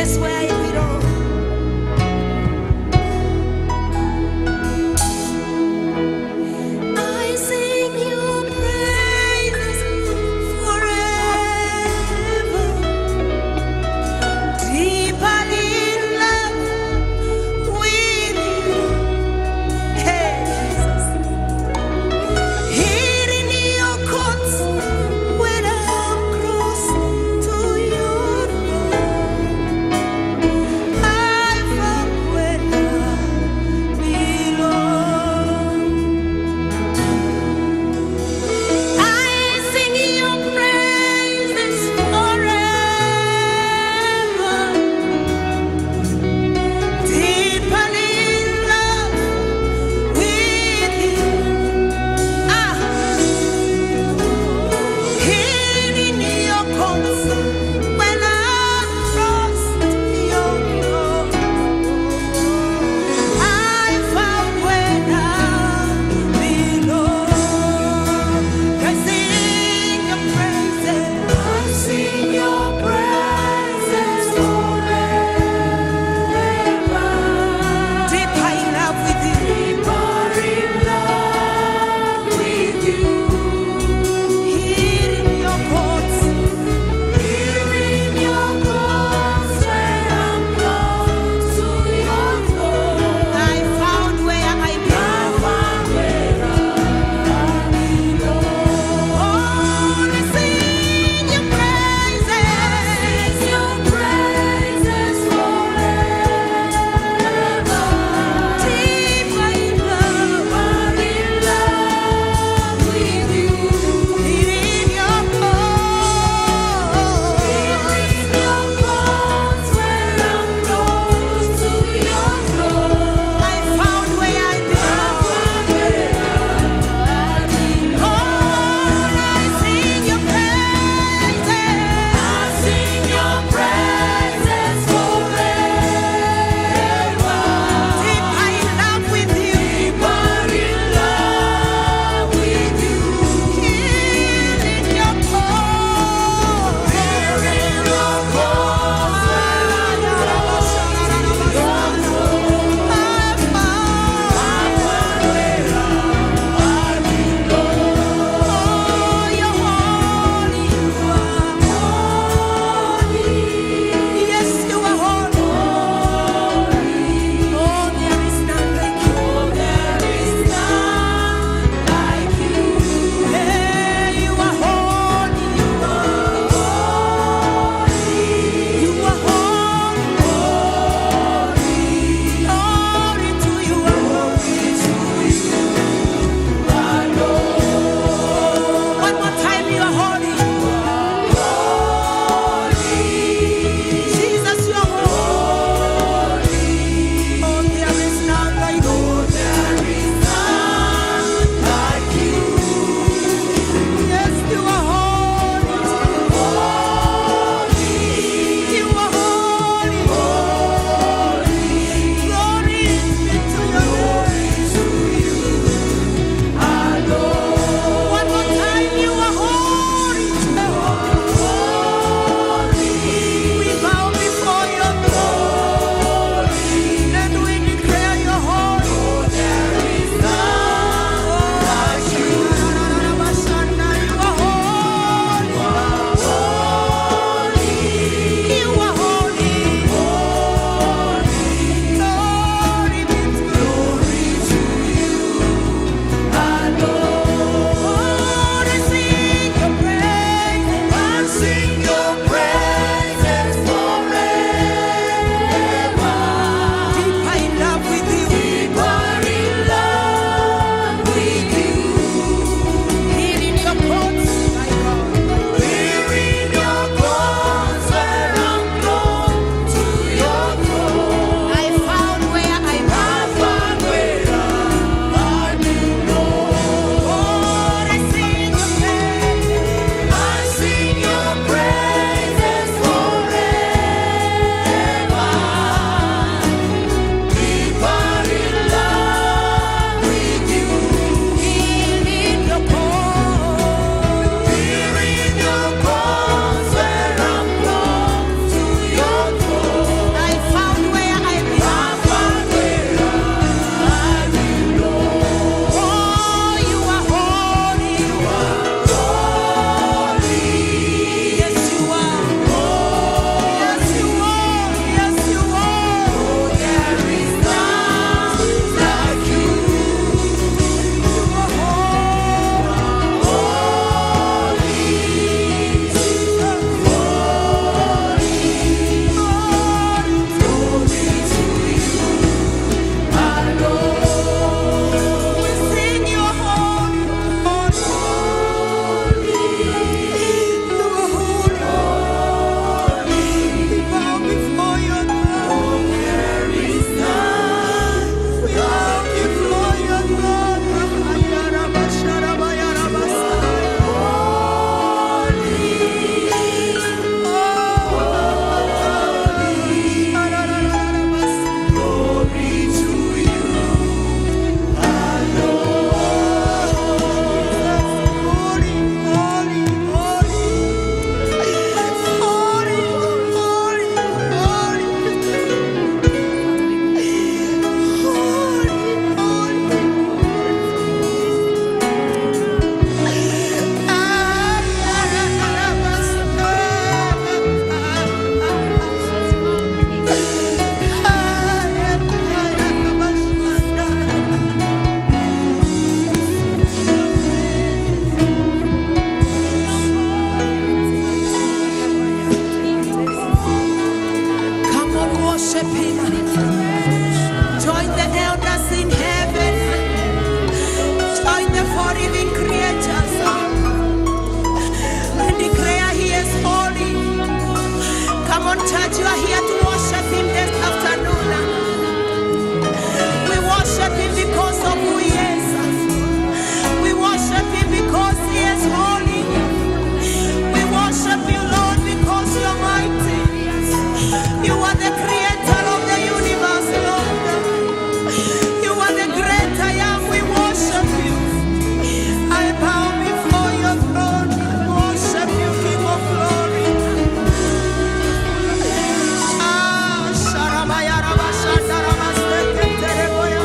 That's where I belong. I sing your praises forever. Deeper in love with you. Hey, Jesus. Here in your courts, when I'm close to your throne. Church, you are here to worship Him this afternoon. We worship Him because of who He is. We worship Him because He is holy. We worship You, Lord, because You are mighty. You are the creator of the universe, Lord. You are the great I am. We worship You. I bow before Your throne. Worship You, King of glory. Ah, Sharamaya Rabashanda Ramasete Tereboya.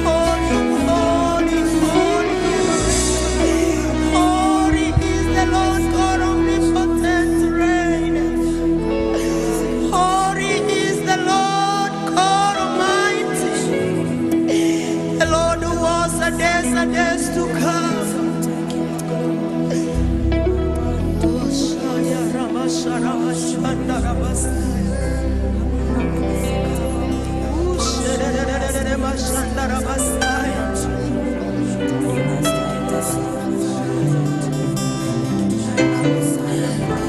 Holy, holy, holy. Holy is the Lord God omnipotent reigneth. Holy is the Lord God Almighty. The Lord who was and days to come. Oh, Shaya Ramasha Ramashanda Rabasaya. Oh, Shededededede Mashanda Rabasaya.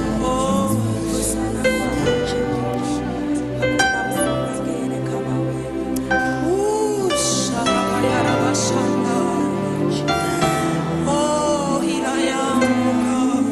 Oh, ooh, Sharabaya Rabashanda. Oh, here I am, God.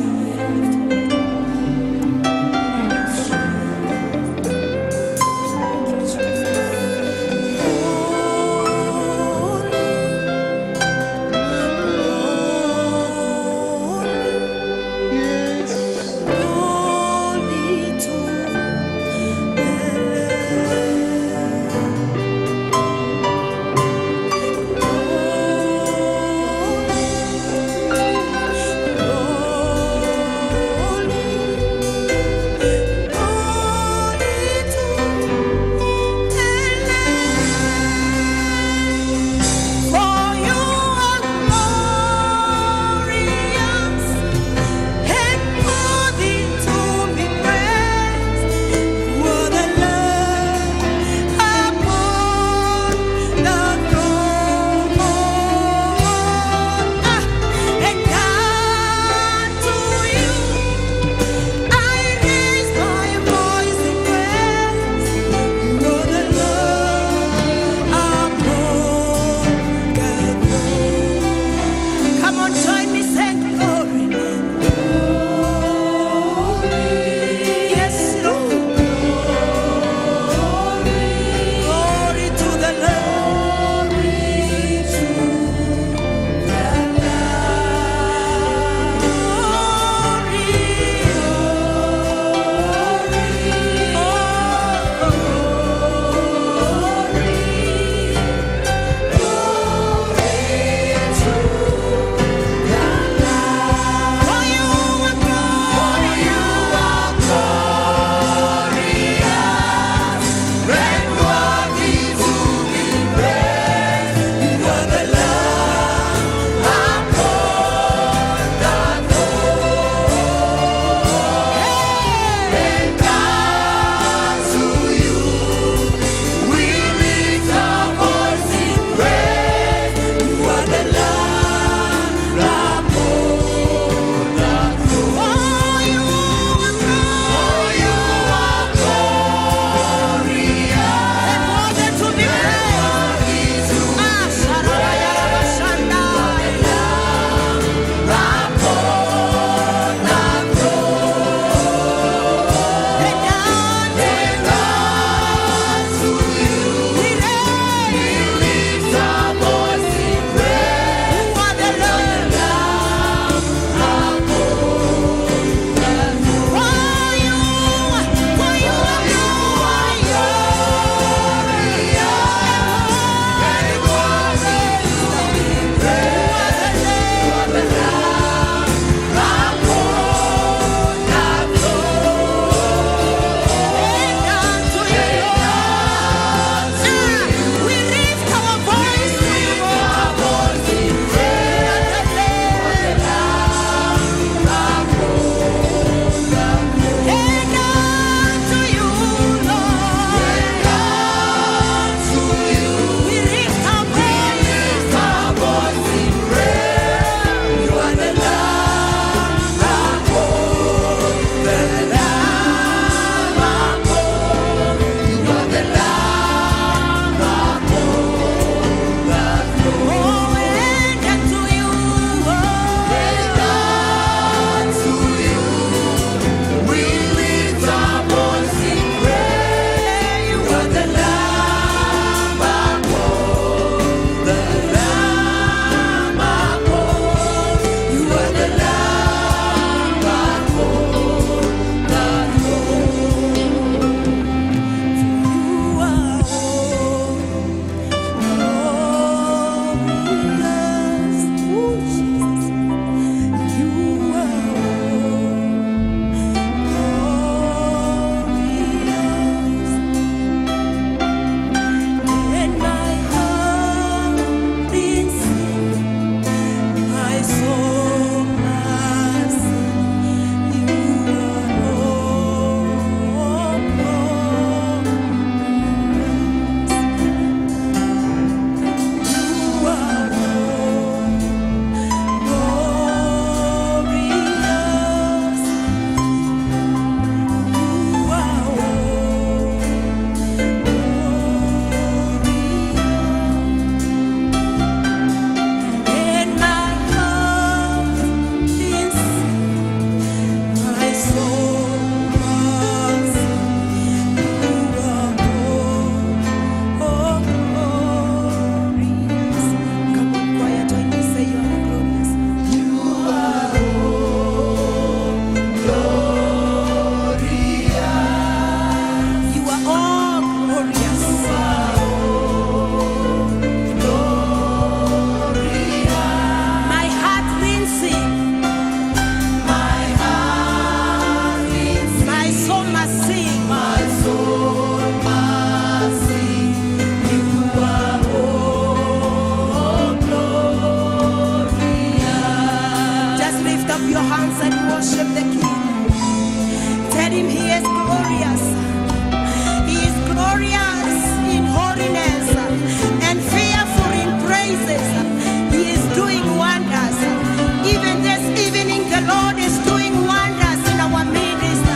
Lord is doing wonders in our midst.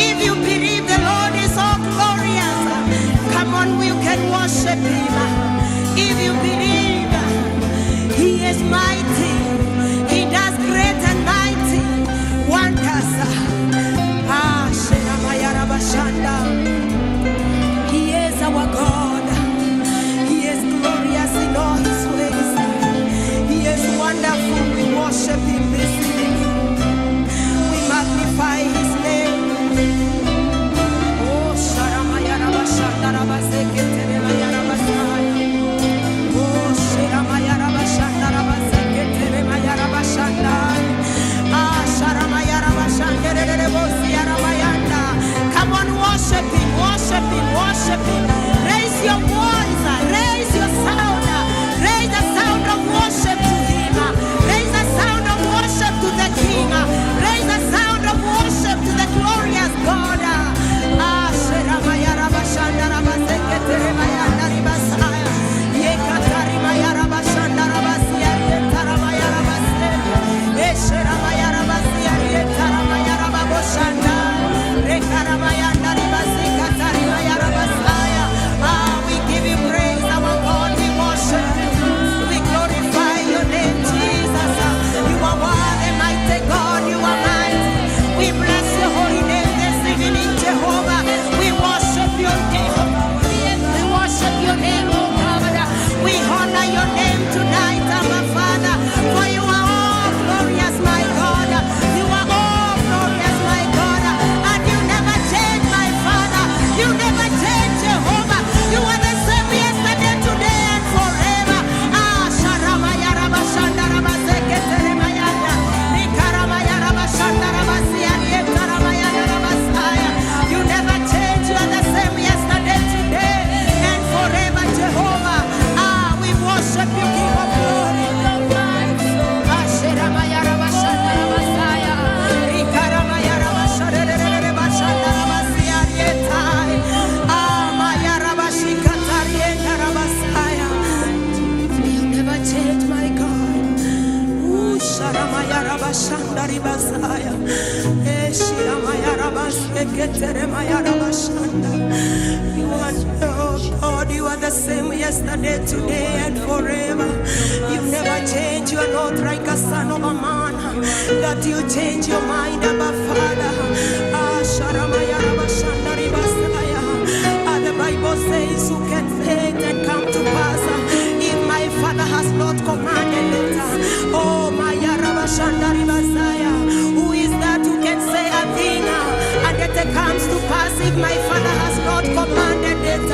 If you believe the Lord is all glorious, come on, we can worship Him. If you believe He is mighty, He does great and mighty wonders. He is our God. He is glorious in all His ways. He is wonderful. We worship Him this evening. We magnify His name. Oh, Sharamaya Rabashanda Rabasekete Maya Rabasaya. Oh, Sharamaya Rabashanda Rabasekete Maya Rabashanda. Ah, Sharamaya Rabashanda Rebosia Ramayanda. Come on, worship Him, worship Him, worship Him. Raise your voice, raise your sound, raise the sound of worship to Him, raise the sound of worship to the King, raise the sound of worship to the glorious God. Ah, Sharamaya Rabashanda Rabasekete Remayanda Ribasaya, Yekatari Maya Rabashanda Rabasia, Yetaramaya Rabasia, Sharamaya Rabasia, Yetaramaya Rababoshanda, Rekaramaya Ribasika Maya Rabasaya. Ah, we give you praise, our God, we worship you, we glorify your name, Jesus. You are worthy, mighty God, you are mighty. We bless your holy name this evening, Jehovah. We worship your name. We worship your name, oh God. We honor your name tonight, our Father. For you are all glorious, my God. You are all glorious, my God. And you never change, my Father. You never change, Jehovah. You are the same yesterday, today, and forever. Ah, Sharamaya Rabashanda Rabasekete Remayanda. Nikaramaya Rabashanda Rabasia, Yetaramaya Rabasaya. You never change, you are the same yesterday, today, and forever, Jehovah. Ah, we worship you, King of glory. Ah, Sharamaya Rabashanda Rabasaya. Nikaramaya Rabashanda Rabashanda Rabasia, Yetai. Ah, Maya Rabashika Tarieta Rabasaya. You never change, my God. Ooh, Sharamaya Rabashanda Ribasaya. Shiramaya Rabasekete Maya Rabashanda. You are, oh God, you are the same yesterday, today, and forever. You never change, you are not like a son of a man, that you change your mind, Abba Father. Ah, Sharamaya Rabashanda Ribasaya. Ah, the Bible says, who can say it and come to pass if my Father has not commanded it? Oh, Maya Rabashanda Ribasaya. Who is that who can say a thing and yet it comes to pass if my Father has not commanded it?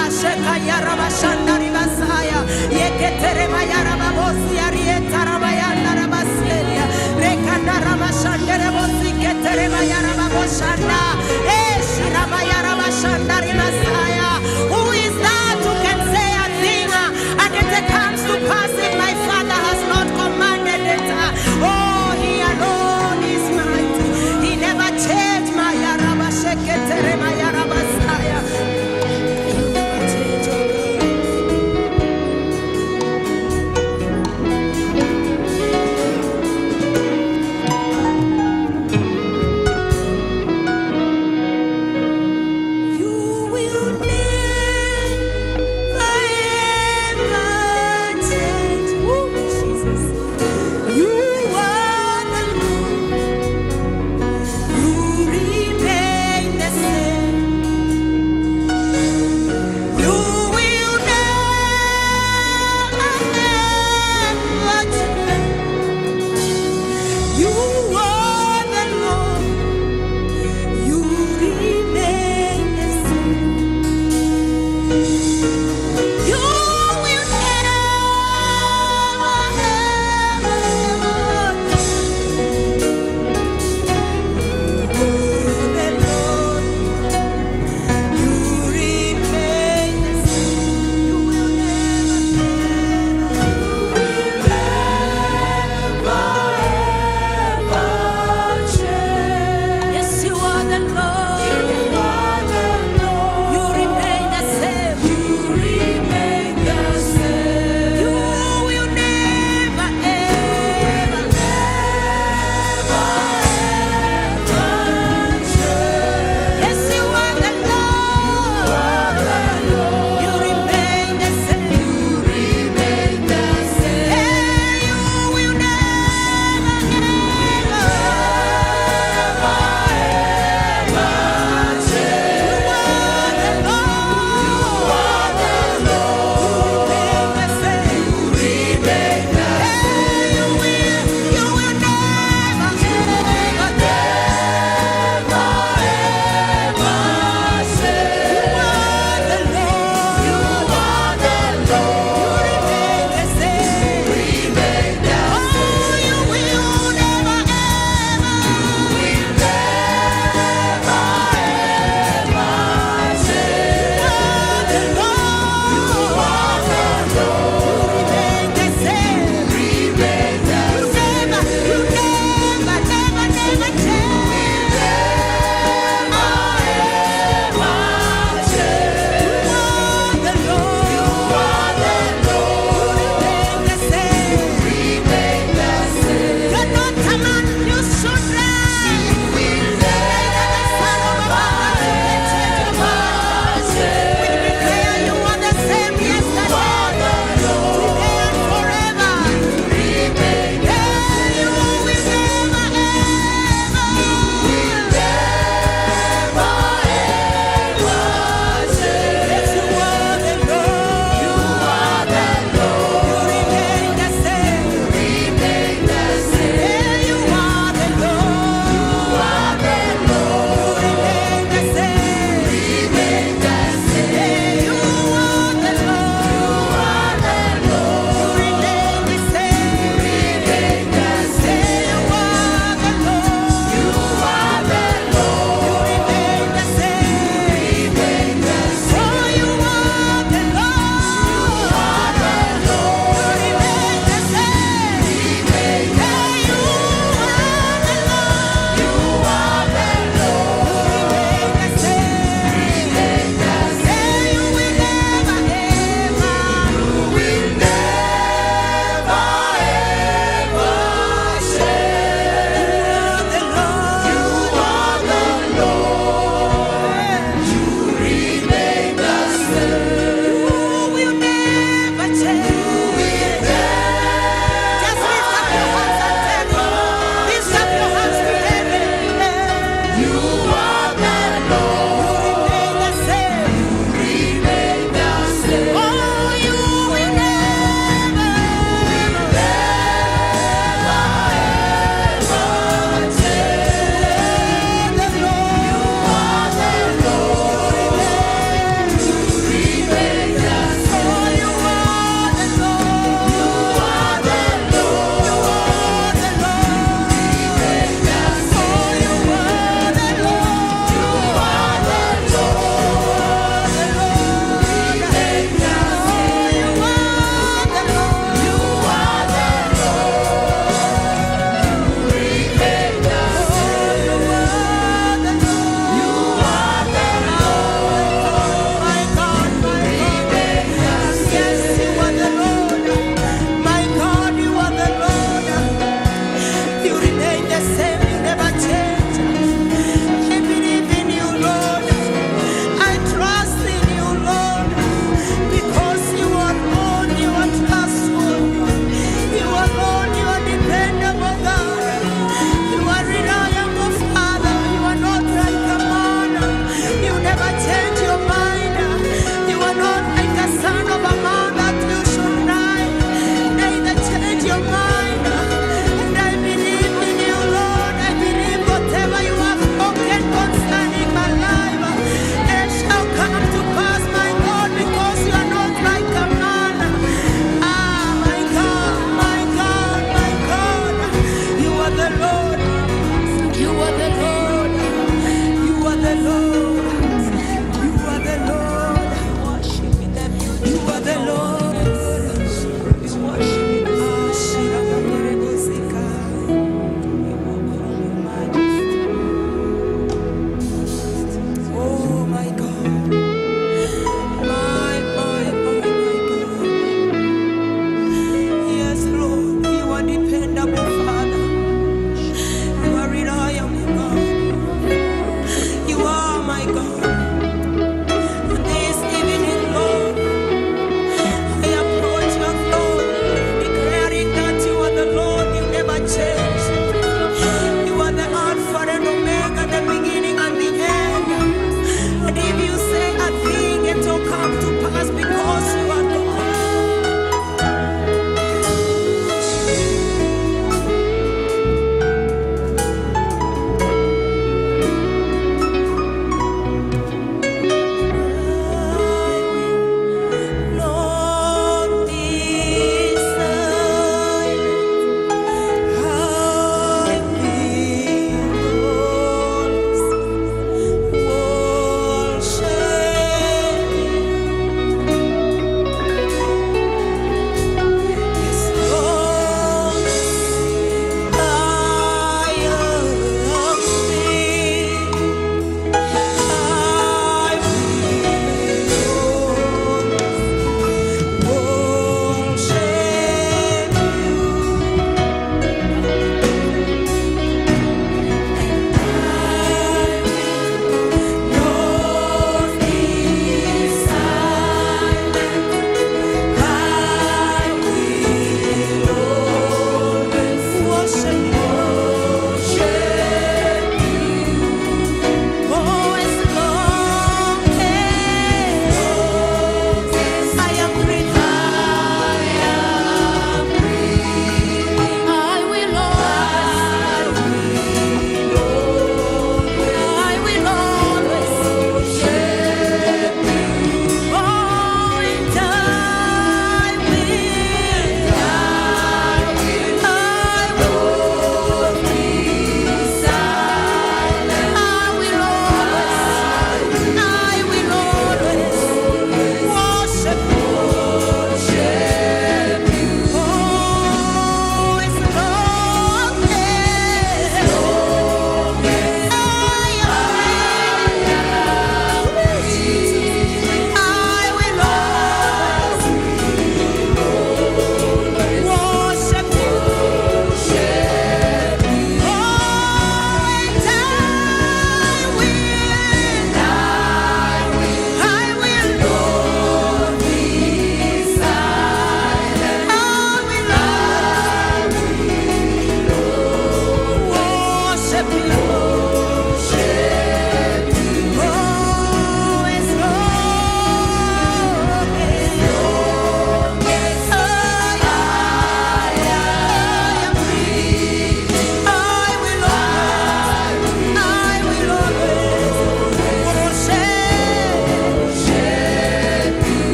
Asheka Yarabashanda Ribasaya. Yeketere Maya Rababosia Rieta Rabayanda Rabaselia. Rekanda Ramashanda Rabosi Ketere Maya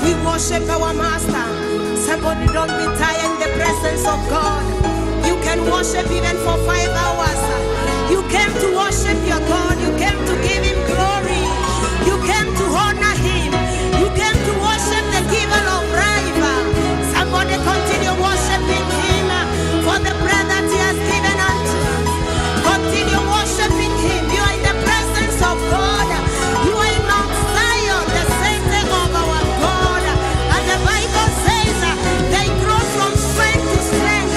We worship our Master. Somebody don't be tired in the presence of God. You can worship even for 5 hours. You came to worship your God. You came to give him glory. You came to honor him. You came to worship the giver of life. Somebody continue worshiping him for the bread that he has given unto us. Continue worshiping him. You are in the presence of God. You are in Mount Zion, the center of our God. And the Bible says they grow from strength to strength.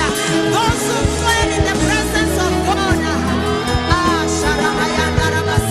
Those who dwell in the presence of God. Ah, Sharabayanda Rabas.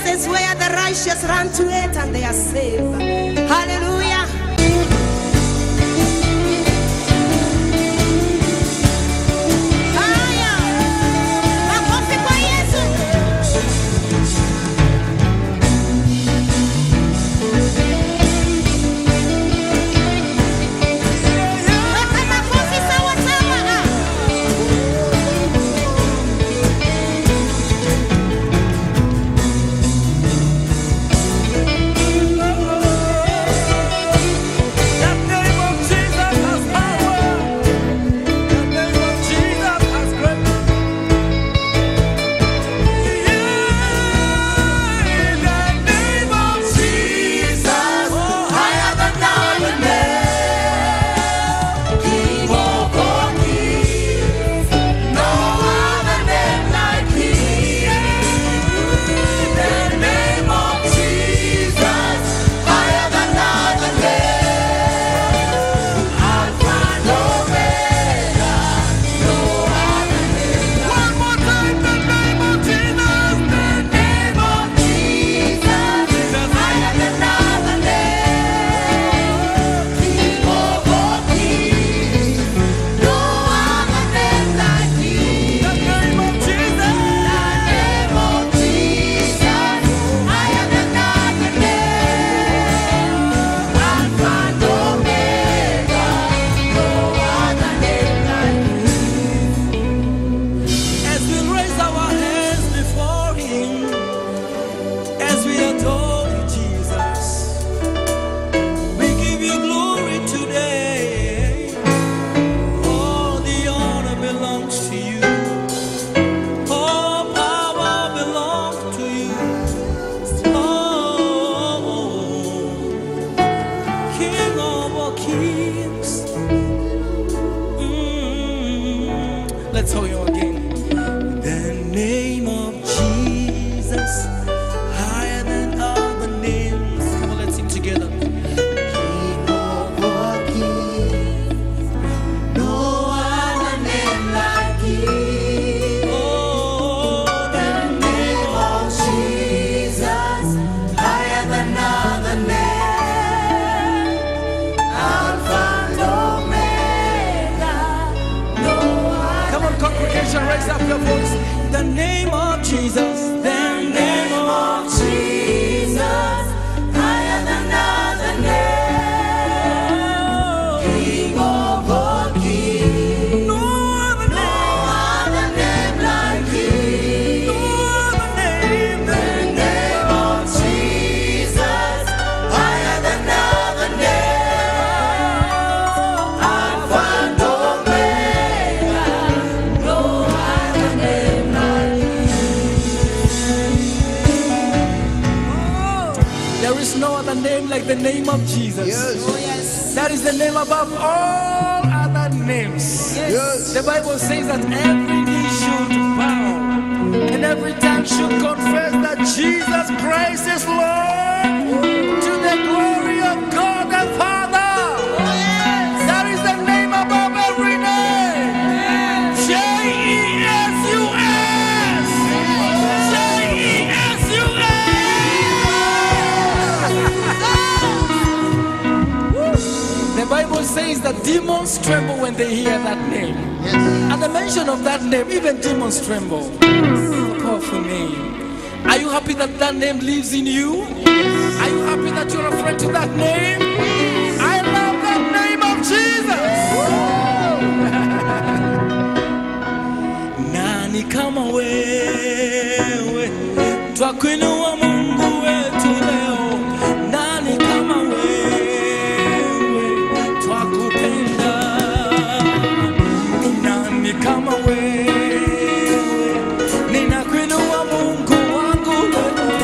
places where the righteous run to it and they are saved. Hallelujah. Let's hold you again. The name of Jesus, higher than all the names. Come on, let's sing together. King of all kings, no other name like Him. Oh, the name of Jesus, higher than all the names. Alpha and Omega, no other. Come on, congregation, raise up your voice. The name of Jesus, the name of Jesus, higher than other name. King of all kings, no other name like Him. No other name. The name of Jesus, higher than other name. Alpha and Omega, no other name like Him. There is no other name like the name of Jesus. Yes. That is the name above all other names. Yes. The Bible says that every knee should bow and every tongue should confess that Jesus Christ is Lord, to the glory of God the Father. That is the name above every name. J-E-S-U-S. J-E-S-U-S. The Bible says that demons tremble when they hear that name. Yes. At the mention of that name, even demons tremble. Powerful name. Are you happy that that name lives in you? Are you happy that you're a friend to that name? I love that name of Jesus. Nani kama wewe, twakuinua Mungu wetu leo. Nani kama wewe, twakupenda. Nani kama wewe, ninakuinua Mungu wangu leo.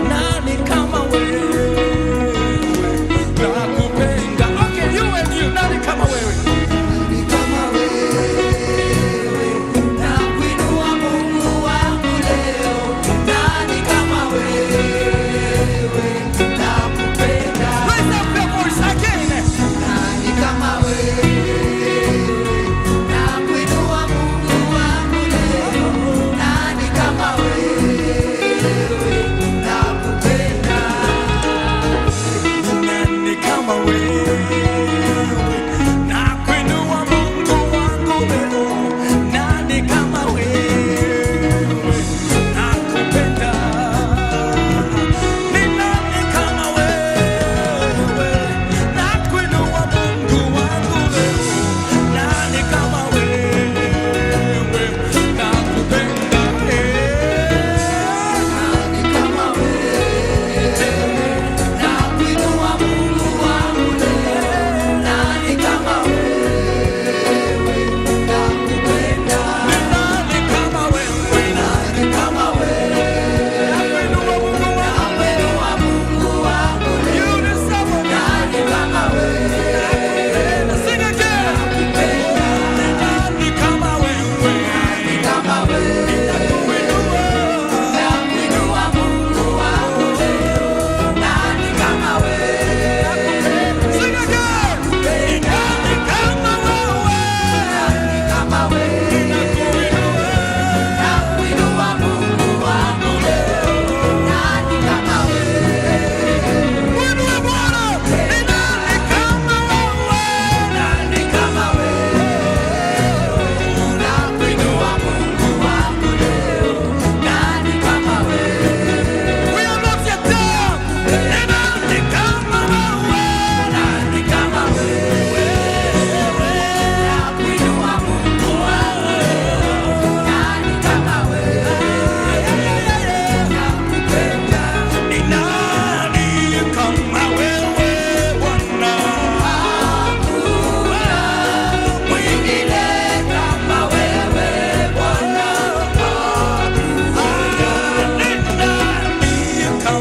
Nani kama wewe, nakupenda. Okay, you and you, nani kama wewe? Nani kama wewe, nakuinua Mungu wangu leo. Nani kama wewe,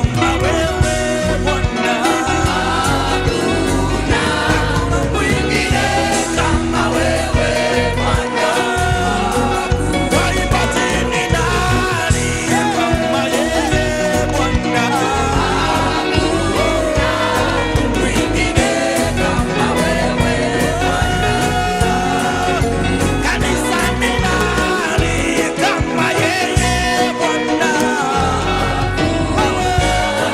kama wewe Bwana, hakuna mwingine kama wewe Bwana. Waibati ni nani kama yeye Bwana, hakuna mwingine kama wewe Bwana. Kanisa ni nani kama yeye Bwana, hakuna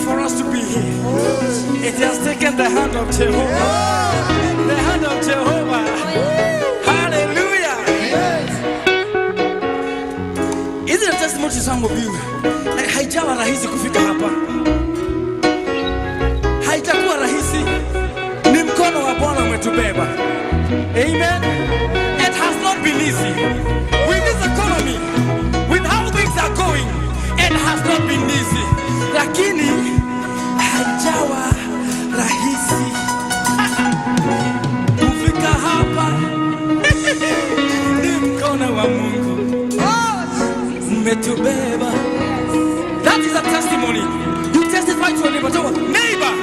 for us to be here. It has taken the hand of Jehovah. The hand of Jehovah. Hallelujah. Is it a testimony to some of you? Haijawa rahisi kufika hapa. Haitakuwa rahisi. Ni mkono wa Bwana umetubeba. Amen. It has not been easy. With this economy, with how things are going, it has not been easy. Lakini haijawa rahisi. Kufika hapa ni mkono wa Mungu umetubeba. That is a testimony. You testify to your neighbor. Tell your neighbor,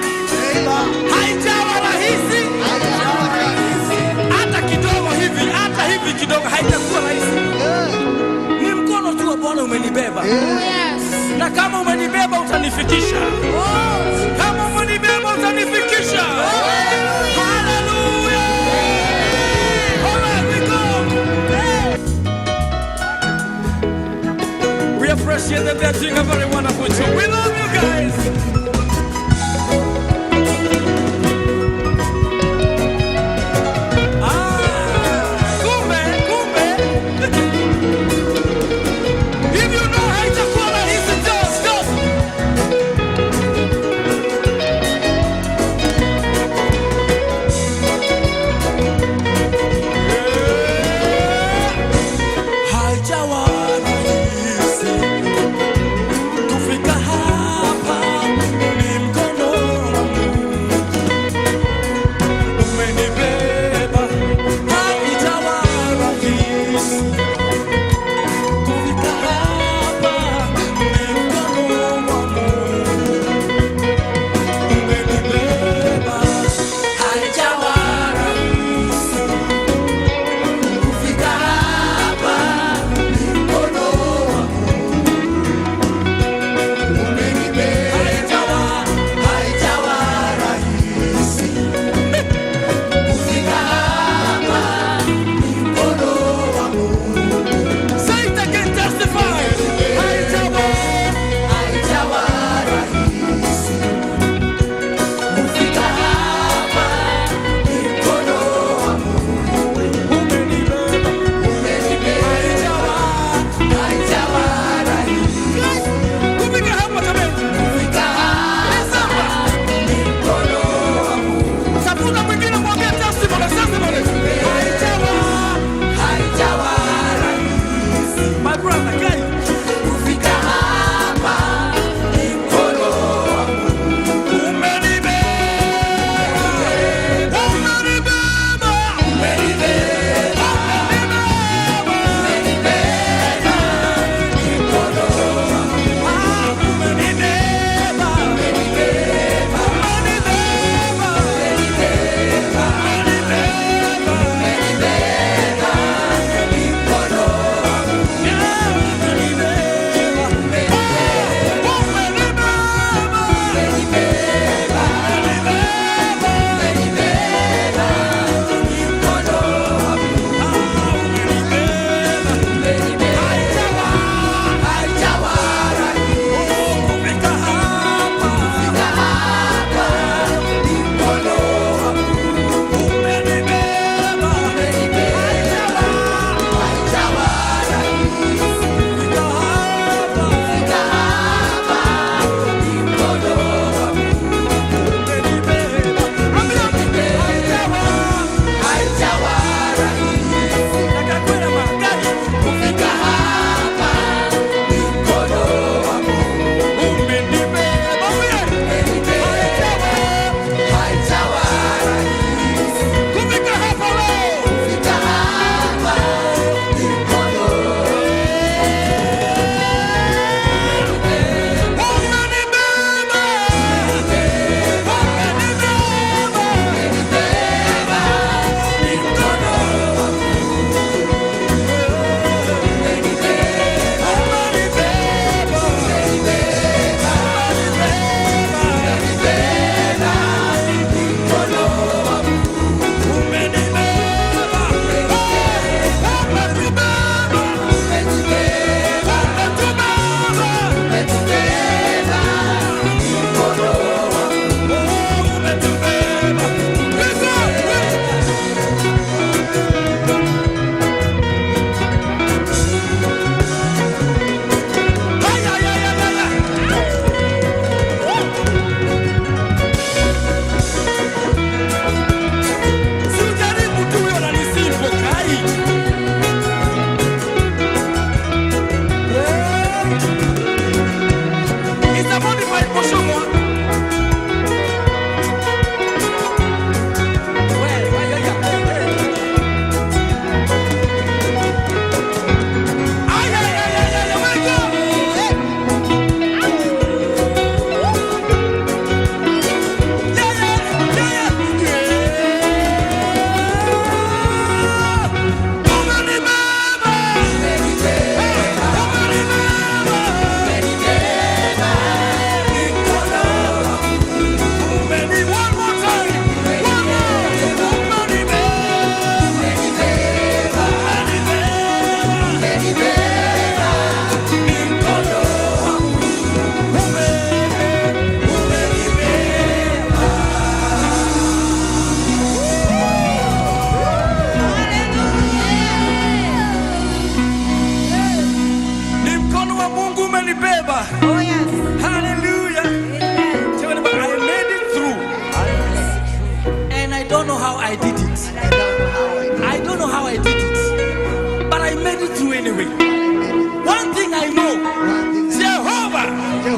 haijawa rahisi. Hata kidogo hivi, hata hivi kidogo haitakuwa rahisi. Ni mkono tu wa Bwana umenibeba. Na kama umenibeba utanifikisha. Kama umenibeba utanifikisha. Hallelujah. All right, we go. We appreciate that they're doing a very wonderful job. We love you guys.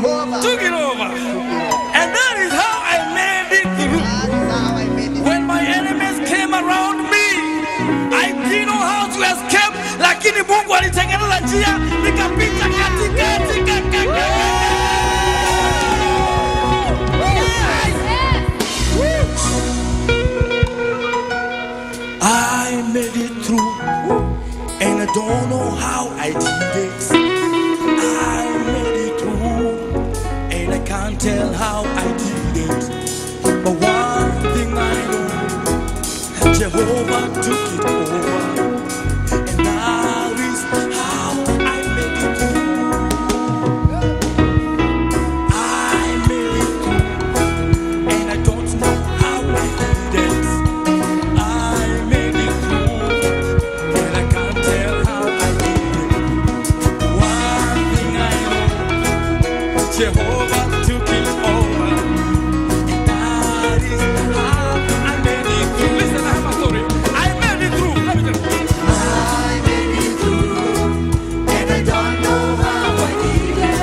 Jehovah took it over. And that is how I made it through. That is how I made it. When my enemies came around me, I didn't know how to escape. Lakini Mungu alitengeneza njia, nikapita katikati. I made it through, and I don't know how I did it. I made it through, and I can't tell how I did it. But one thing I know, Jehovah took it over, and that is how I made it through. I made it through, and I don't know how I did it. I made it through, and I can't tell how I did it. One thing I know, Jehovah took it over, and that is how I made it through. Listen, I have a story. I made it through. Let me tell you. I made it through, and I don't know how I did it.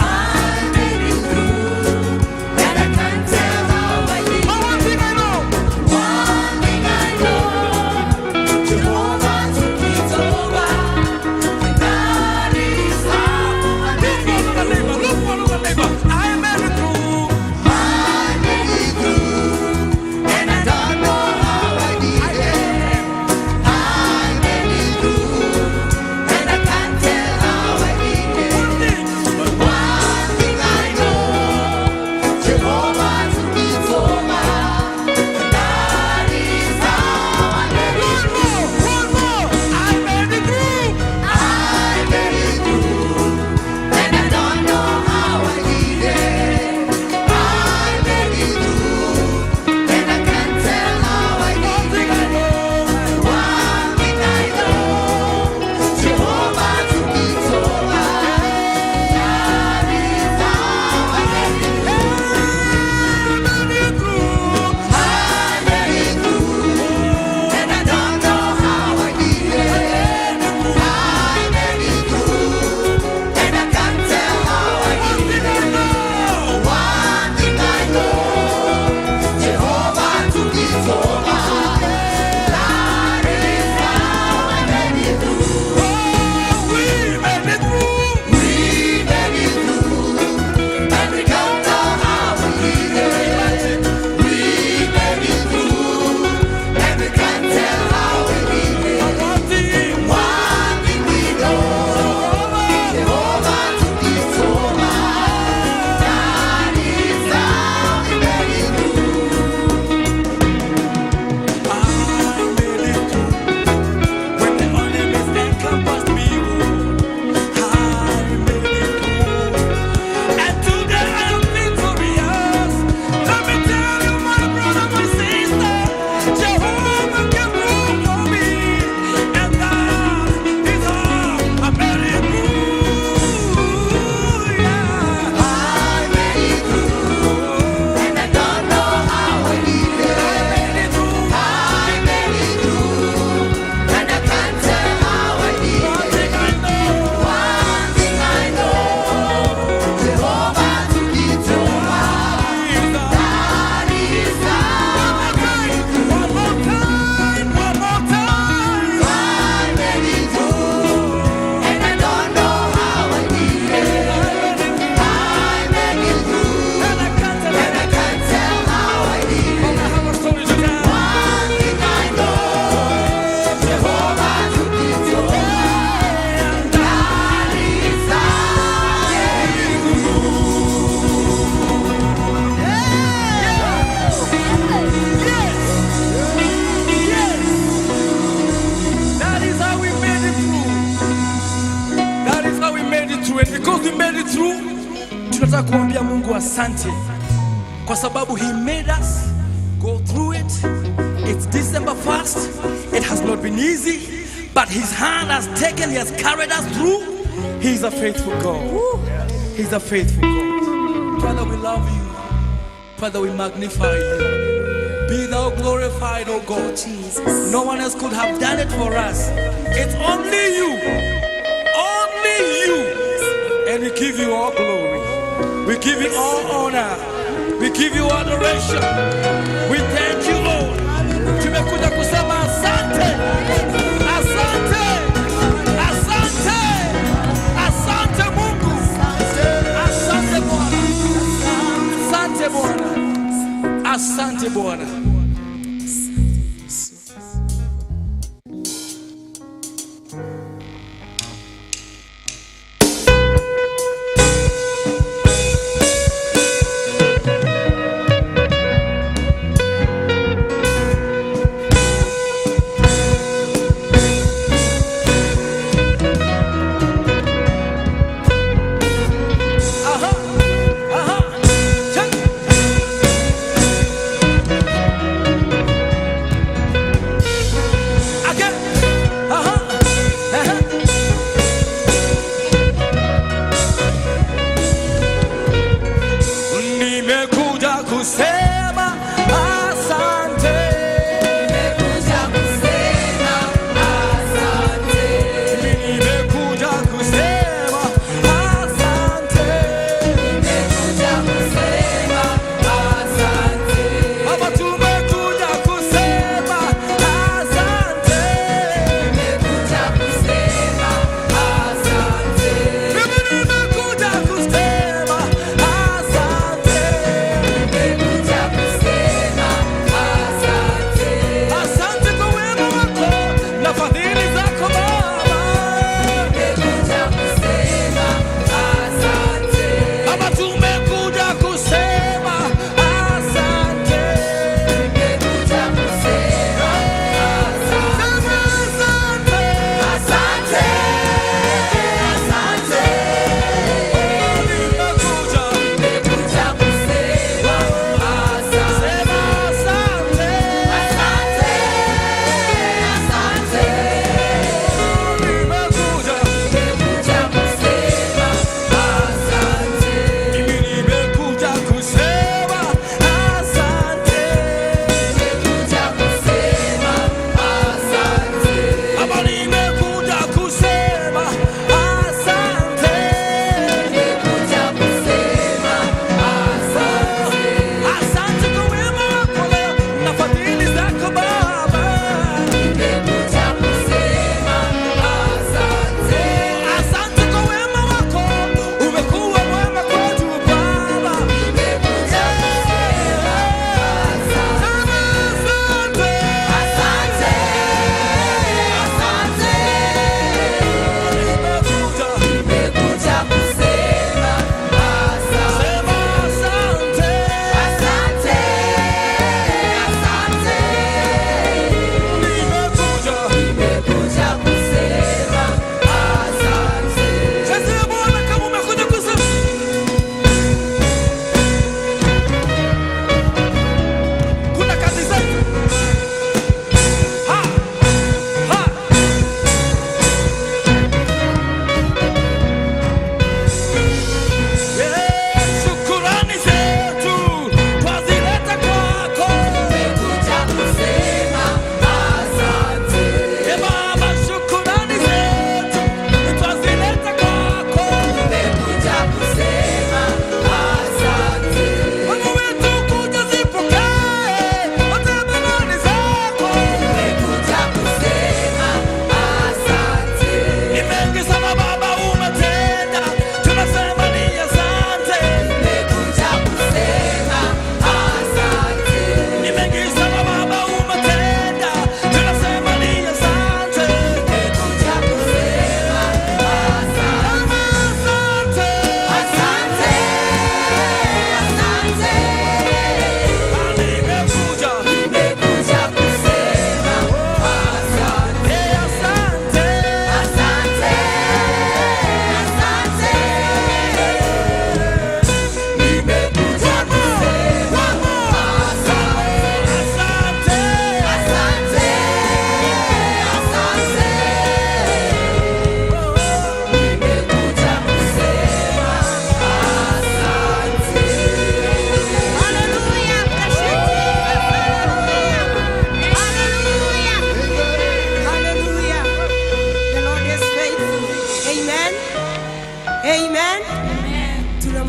I made it through, and I can't tell how I did But it. one thing I know, One thing I know, Jehovah took it over, and that is how I look made one it of the neighbor, look one of the neighbor. I made it through. I made it through, and I don't know how I did it. I made it through, and I can't tell how I did it. One thing. One thing I know, Jehovah took it over, and that is how I made it through. One more. I made it through. I made it through, and I don't know how I did it. I made it through, and I can't tell how I One did thing it. I know. One thing I know, Jehovah took it over. That is how I made it through. I made it through. I made it through, and I don't know how I did it. I made it through, and I can't tell how I did it. One thing I know, Jehovah took it over. That is how I made it through. We made it through. We made it through, and we don't know how we did it. We made it through, and we can't tell how we did it. One thing. One thing we know, Jehovah took it over. That is how we made it through. I made it through. When the enemies encompassed me, I made it through. And today I am victorious. Let me tell you, my brother, my sister, Jehovah came through for me, and that is how I made it through. Yeah. I made it through, and I don't know how I did it. I made it through. I made it through, and I can't tell how I did One it. thing I know. One thing I know, Jehovah took it over. That is how I made it through. One more time. I made it through, and I don't know how I did it. I made it through, and I can't tell how I did it. One thing I know, Jehovah took it over. That is how I made it That is how we made it through. That is how we made it through. And because we made it through, tunataka kuambia Mungu asante kwa sababu he made us go through it. It's December 1st. It has not been easy, but his hand has taken, he has carried us through. He's a faithful God. He's a faithful God. Father, we love you. Father, we magnify you. Be thou glorified, O God. Jesus. No one else could have done it for us. It's only you. Only you. And we give you all glory. We give you all honor. We give you adoration. We thank you, Lord. Tumekuja kusema asante. Asante. Asante. Asante Mungu. Asante Bwana. Asante Bwana. Asante Bwana. Nimekuja kusema asante. Nimekuja kusema asante. Nimekuja kusema asante. Nimekuja kusema asante. Baba, tumekuja kusema asante. Nimekuja kusema asante. Mimi nimekuja kusema asante. Nimekuja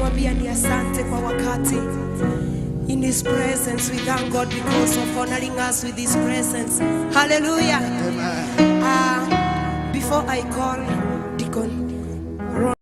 tunamwambia ni asante kwa wakati. In his presence we thank God because of honoring us with his presence. Hallelujah. Before I call Deacon